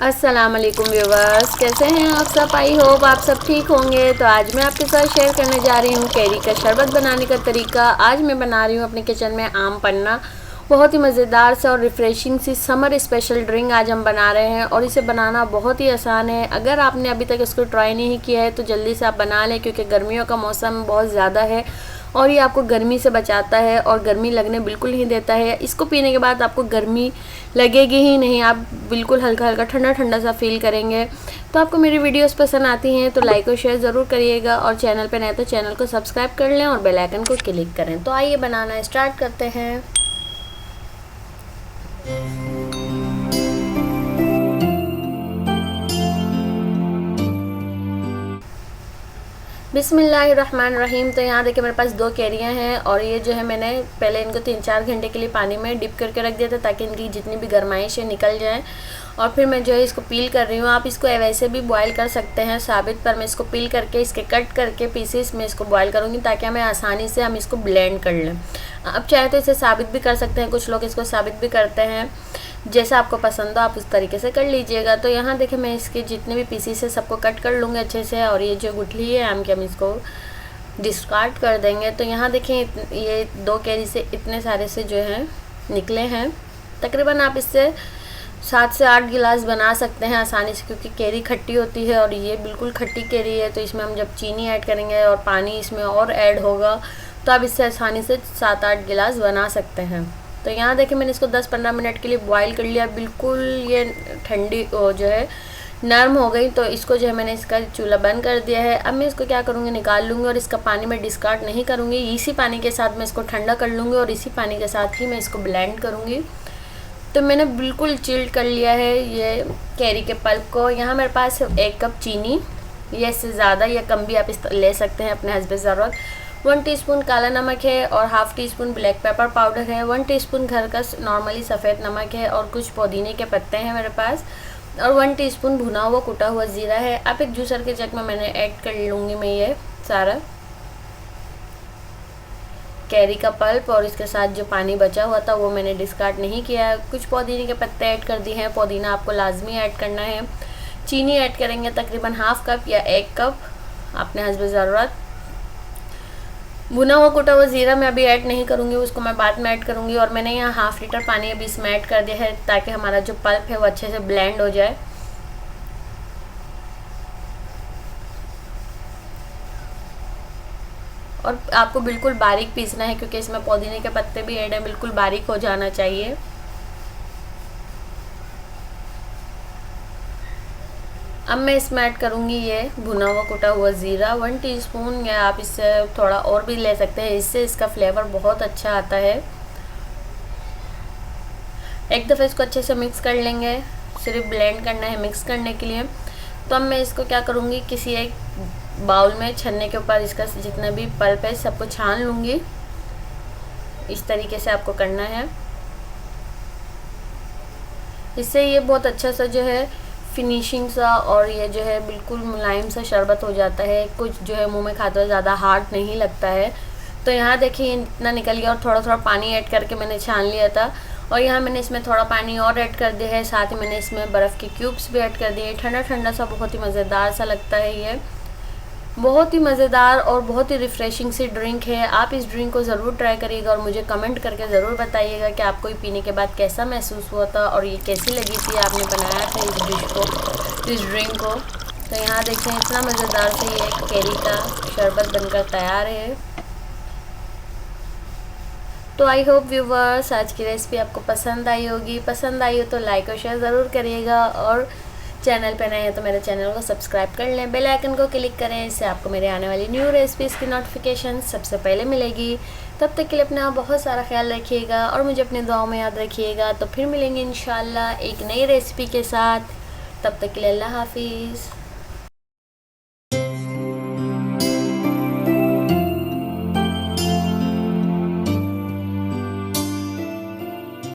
अस्सलाम वालेकुम व्यूवर्स, कैसे हैं आप सब। आई होप आप सब ठीक होंगे। तो आज मैं आपके साथ शेयर करने जा रही हूँ कैरी का शरबत बनाने का तरीका। आज मैं बना रही हूँ अपने किचन में आम पन्ना। बहुत ही मज़ेदार सा और रिफ़्रेशिंग सी समर स्पेशल ड्रिंक आज हम बना रहे हैं और इसे बनाना बहुत ही आसान है। अगर आपने अभी तक इसको ट्राई नहीं किया है तो जल्दी से आप बना लें, क्योंकि गर्मियों का मौसम बहुत ज़्यादा है और ये आपको गर्मी से बचाता है और गर्मी लगने बिल्कुल नहीं देता है। इसको पीने के बाद आपको गर्मी लगेगी ही नहीं, आप बिल्कुल हल्का हल्का ठंडा ठंडा सा फील करेंगे। तो आपको मेरी वीडियोस पसंद आती हैं तो लाइक और शेयर ज़रूर करिएगा, और चैनल पे नए तो चैनल को सब्सक्राइब कर लें और बेल आइकन को क्लिक करें। तो आइए बनाना स्टार्ट करते हैं। बिस्मिल्लाहिर्रहमानिर्रहीम। तो यहाँ देखिए मेरे पास 2 कैरियाँ हैं और ये जो है मैंने पहले इनको 3-4 घंटे के लिए पानी में डिप करके रख दिया था ताकि इनकी जितनी भी गर्माइश है निकल जाए। और फिर मैं जो है इसको पील कर रही हूँ। आप इसको वैसे भी बॉईल कर सकते हैं साबित, पर मैं इसको पील करके इसके कट करके पीसेस में इसको बॉईल करूँगी ताकि हमें आसानी से हम इसको ब्लेंड कर लें। आप चाहे तो इसे साबित भी कर सकते हैं, कुछ लोग इसको साबित भी करते हैं, जैसा आपको पसंद हो आप उस तरीके से कर लीजिएगा। तो यहाँ देखिए मैं इसके जितने भी पीसेस है सबको कट कर लूँगी अच्छे से, और ये जो गुठली है आम की हम इसको डिस्कार्ड कर देंगे। तो यहाँ देखिए ये 2 कैरी से इतने सारे से जो है निकले हैं। तकरीबन आप इससे 7 से 8 गिलास बना सकते हैं आसानी से, क्योंकि कैरी खट्टी होती है और ये बिल्कुल खट्टी कैरी है। तो इसमें हम जब चीनी ऐड करेंगे और पानी इसमें और ऐड होगा तो आप इससे आसानी से 7-8 गिलास बना सकते हैं। तो यहाँ देखिए मैंने इसको 10-15 मिनट के लिए बॉईल कर लिया। बिल्कुल ये ठंडी जो है नरम हो गई। तो इसको जो है मैंने इसका चूल्हा बंद कर दिया है। अब मैं इसको क्या करूँगी, निकाल लूँगी और इसका पानी मैं डिस्कार्ड नहीं करूँगी। इसी पानी के साथ मैं इसको ठंडा कर लूँगी और इसी पानी के साथ ही मैं इसको ब्लेंड करूँगी। तो मैंने बिल्कुल चिल्ड कर लिया है ये कैरी के पल्प को। यहाँ मेरे पास 1 कप चीनी, या इससे ज़्यादा या कम भी आप इस ले सकते हैं अपने हस्बे ज़रूरत। 1 टीस्पून काला नमक है और ½ टीस्पून ब्लैक पेपर पाउडर है। 1 टीस्पून घर का नॉर्मली सफ़ेद नमक है और कुछ पुदीने के पत्ते हैं मेरे पास, और 1 टीस्पून भुना हुआ कुटा हुआ ज़ीरा है। अब एक जूसर के जग में मैंने ऐड कर लूँगी मैं ये सारा कैरी का पल्प, और इसके साथ जो पानी बचा हुआ था वो मैंने डिस्कार्ड नहीं किया। कुछ पुदीने के पत्ते ऐड कर दिए हैं, पुदीना आपको लाजमी ऐड करना है। चीनी ऐड करेंगे तकरीबन ½ कप या 1 कप अपने हस्बे ज़रूरत। भुना हुआ कुटा हुआ ज़ीरा मैं अभी ऐड नहीं करूँगी, उसको मैं बाद में ऐड करूँगी। और मैंने यहाँ ½ लीटर पानी अभी इसमें ऐड कर दिया है ताकि हमारा जो पल्प है वो अच्छे से ब्लेंड हो जाए। और आपको बिल्कुल बारीक पीसना है क्योंकि इसमें पुदीने के पत्ते भी ऐड हैं, बिल्कुल बारीक हो जाना चाहिए। अब मैं इसमें ऐड करूँगी ये भुना हुआ कुटा हुआ ज़ीरा 1 टीस्पून, या आप इससे थोड़ा और भी ले सकते हैं, इससे इसका फ्लेवर बहुत अच्छा आता है। एक दफ़े इसको अच्छे से मिक्स कर लेंगे, सिर्फ ब्लेंड करना है मिक्स करने के लिए। तो अब मैं इसको क्या करूँगी, किसी एक बाउल में छन्ने के ऊपर इसका जितना भी पल्प है सबको छान लूँगी। इस तरीके से आपको करना है, इससे ये बहुत अच्छा सा जो है फिनिशिंग सा और ये जो है बिल्कुल मुलायम सा शरबत हो जाता है। कुछ जो है मुंह में खाते हुए ज़्यादा हार्ड नहीं लगता है। तो यहाँ देखिए इतना निकल गया और थोड़ा थोड़ा पानी ऐड करके मैंने छान लिया था, और यहाँ मैंने इसमें थोड़ा पानी और ऐड कर दिया है। साथ ही मैंने इसमें बर्फ़ के क्यूब्स भी ऐड कर दिए। ठंडा ठंडा सा बहुत ही मज़ेदार सा लगता है ये, बहुत ही मज़ेदार और बहुत ही रिफ़्रेशिंग सी ड्रिंक है। आप इस ड्रिंक को ज़रूर ट्राई करिएगा और मुझे कमेंट करके ज़रूर बताइएगा कि आपको ये पीने के बाद कैसा महसूस हुआ था और ये कैसी लगी थी, आपने बनाया था इस डिश को, इस ड्रिंक को। तो यहाँ देखें इतना मज़ेदार से ये कैरी का शरबत बनकर तैयार है। तो आई होप व्यूवर्स आज की रेसिपी आपको पसंद आई होगी। पसंद आई हो तो लाइक और शेयर ज़रूर करिएगा, और चैनल पे नए हैं तो मेरे चैनल को सब्सक्राइब कर लें, बेल आइकन को क्लिक करें, इससे आपको मेरे आने वाली न्यू रेसिपीज़ की नोटिफिकेशन सबसे पहले मिलेगी। तब तक के लिए अपना बहुत सारा ख्याल रखिएगा और मुझे अपने दुआओं में याद रखिएगा। तो फिर मिलेंगे इंशाल्लाह एक नई रेसिपी के साथ। तब तक के लिए अल्लाह हाफिज़।